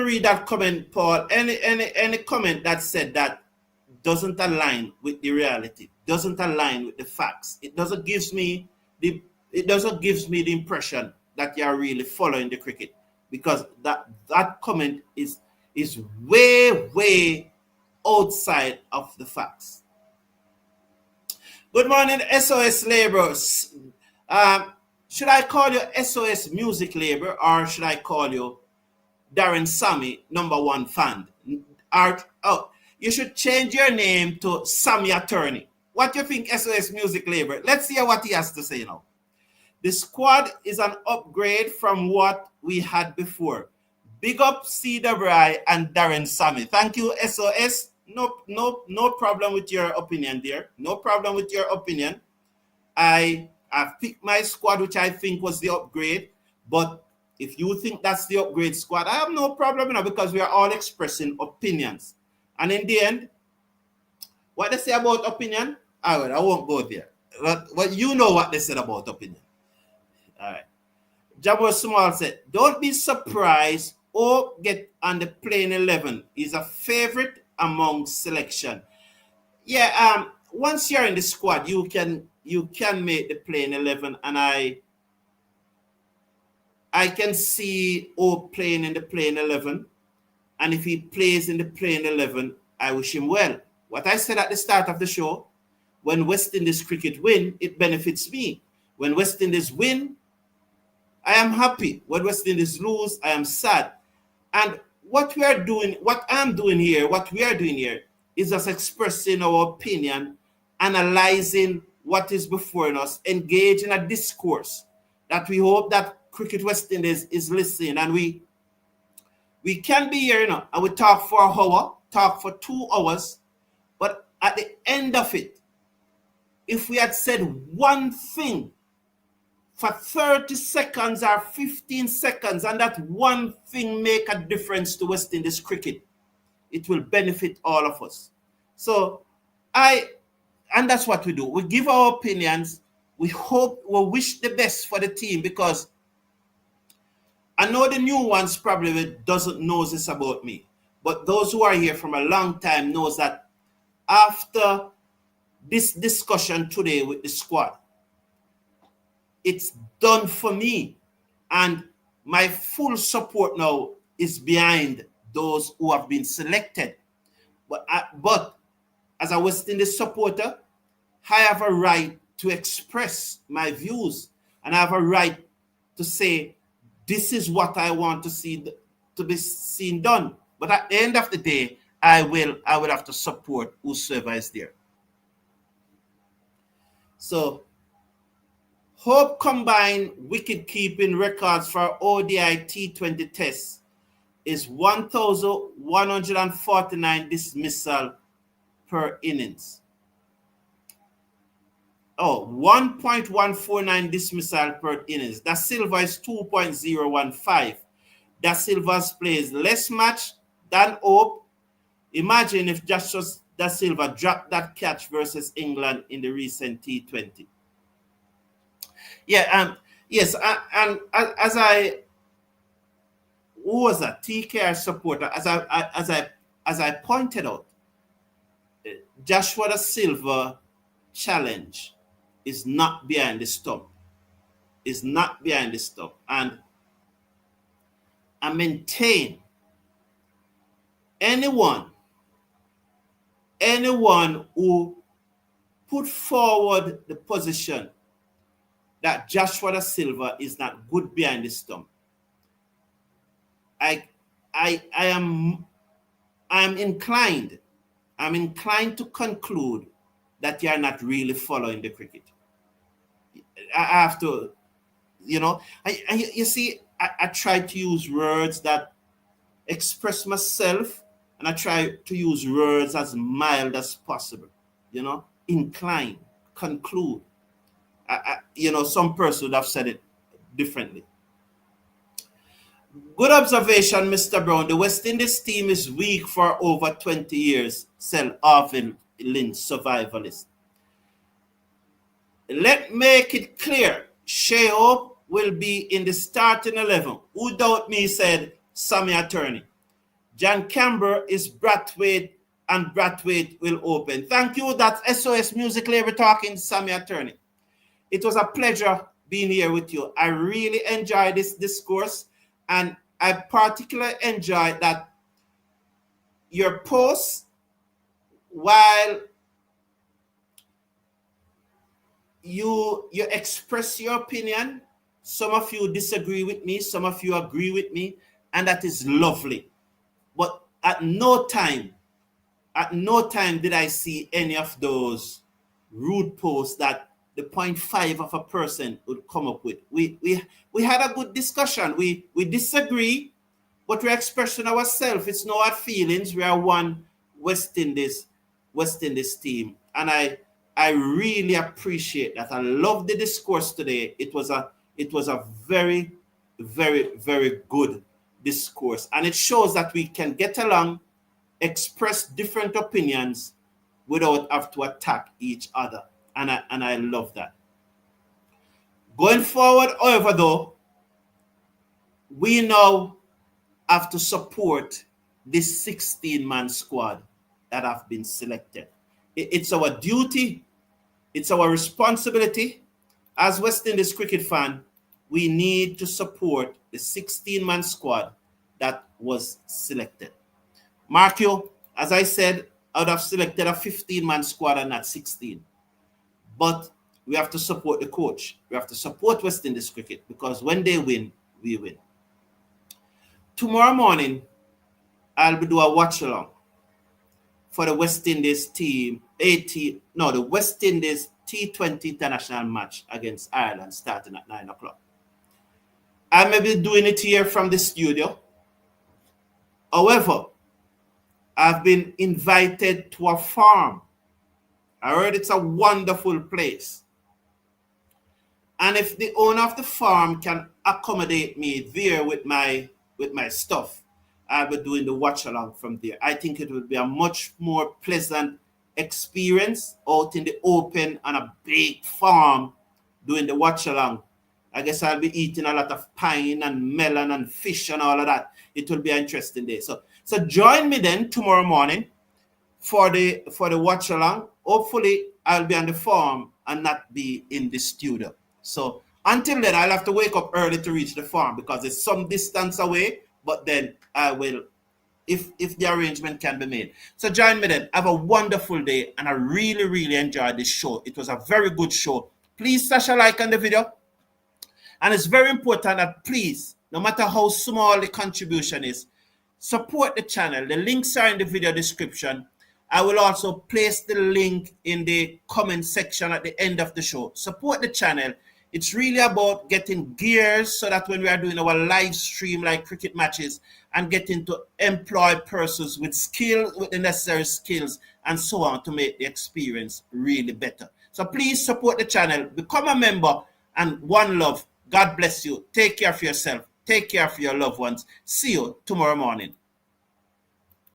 A: read that comment, Paul. Any comment that said that doesn't align with the reality, doesn't align with the facts. It doesn't give me the impression that you are really following the cricket, because that comment is way outside of the facts. Good morning, SOS laborers. Should I call you SOS Music Labor, or should I call you Darren Sammy, #1 fan? You should change your name to Sammy Attorney. What do you think, SOS Music Labor? Let's hear what he has to say now. The squad is an upgrade from what we had before. Big up CWI and Darren Sammy. Thank you, SOS. No problem with your opinion there. No problem with your opinion. I've picked my squad, which I think was the upgrade. But if you think that's the upgrade squad, I have no problem, because we are all expressing opinions. And in the end, what they say about opinion, I won't go there. But you know what they said about opinion. All right. Jabba Small said, don't be surprised or get on the playing 11 is a favorite among selection. Yeah, once you're in the squad, you can make the playing 11, and I can see O playing in the playing 11, and if he plays in the playing 11, I wish him well. What I said at the start of the show, when West Indies cricket win, it benefits me. When West Indies win, I am happy. When West Indies lose, I am sad. And what we are doing, what I'm doing here, what we are doing here, is just expressing our opinion, analyzing what is before us, engage in a discourse that we hope that Cricket West Indies is listening. And we can be here, and we talk for an hour, talk for 2 hours, but at the end of it, if we had said one thing for 30 seconds or 15 seconds, and that one thing make a difference to West Indies cricket, it will benefit all of us. So and that's what we do. We give our opinions. We hope, we wish the best for the team, because I know the new ones probably doesn't know this about me, but those who are here from a long time knows that after this discussion today with the squad, it's done for me, and my full support now is behind those who have been selected. But as a West Indies supporter, I have a right to express my views, and I have a right to say this is what I want to see to be seen done. But at the end of the day, I will have to support whosoever is there. So, Hope combined wicket keeping records for ODI T20 tests is 1,149 dismissal per innings. 1.149 dismissal per innings. Da Silva is 2.015. Da Silva's plays less match than Hope. Imagine if Joshua Da Silva dropped that catch versus England in the recent T20. Yeah, yes, and as I who was a TKR supporter, as I pointed out, Joshua Da Silva challenge is not behind the stump. Is not behind the stump. And I maintain anyone who put forward the position that Joshua Da Silva is not good behind the stump, I'm inclined to conclude that you are not really following the cricket. I have to, you see, I try to use words that express myself, and I try to use words as mild as possible. Incline, conclude. Some person would have said it differently. Good observation, Mr. Brown. The West Indies team is weak for over 20 years, said Arvin Lynch, survivalist. Let make it clear, Shea Hope will be in the starting 11. Who doubt me, said Sammy Attorney. John Camber is Brathwaite, and Brathwaite will open. Thank you. That's SOS Music Labor talking, Sammy Attorney. It was a pleasure being here with you. I really enjoyed this discourse, and I particularly enjoyed that your posts, while you express your opinion, some of you disagree with me, some of you agree with me, and that is lovely. But at no time did I see any of those rude posts that the 0.5 of a person would come up with. We had a good discussion. We disagree, but we're expressing ourselves. It's no hard feelings. We are one West Indies team, and I really appreciate that. I love the discourse today. It was a very, very, very good discourse, and it shows that we can get along, express different opinions without have to attack each other, and I love that. Going forward, however, though, we now have to support this 16-man squad that have been selected. It's our duty, it's our responsibility as West Indies cricket fan. We need to support the 16-man squad that was selected. Mark you, as I said, I would have selected a 15-man squad and not 16. But we have to support the coach. We have to support West Indies cricket, because when they win, we win. Tomorrow morning, I'll be doing a watch along for the West Indies team, the West Indies T20 international match against Ireland starting at 9 o'clock. I may be doing it here from the studio. However, I've been invited to a farm. I heard it's a wonderful place. And if the owner of the farm can accommodate me there with my stuff, I'll be doing the watch along from there. I think it will be a much more pleasant experience out in the open on a big farm doing the watch along. I guess I'll be eating a lot of pine and melon and fish and all of that. It will be an interesting day. So join me then tomorrow morning for the watch along. Hopefully I'll be on the farm and not be in the studio. So until then, I'll have to wake up early to reach the farm because it's some distance away, but then I will, if the arrangement can be made. So join me then. Have a wonderful day, and I really, really enjoyed this show. It was a very good show. Please smash a like on the video. And it's very important that please, no matter how small the contribution is, support the channel. The links are in the video description. I will also place the link in the comment section at the end of the show. Support the channel. It's really about getting gears so that when we are doing our live stream like cricket matches and getting to employ persons with skill, with the necessary skills and so on to make the experience really better. So please support the channel, become a member, and one love. God bless you. Take care of yourself. Take care of your loved ones. See you tomorrow morning.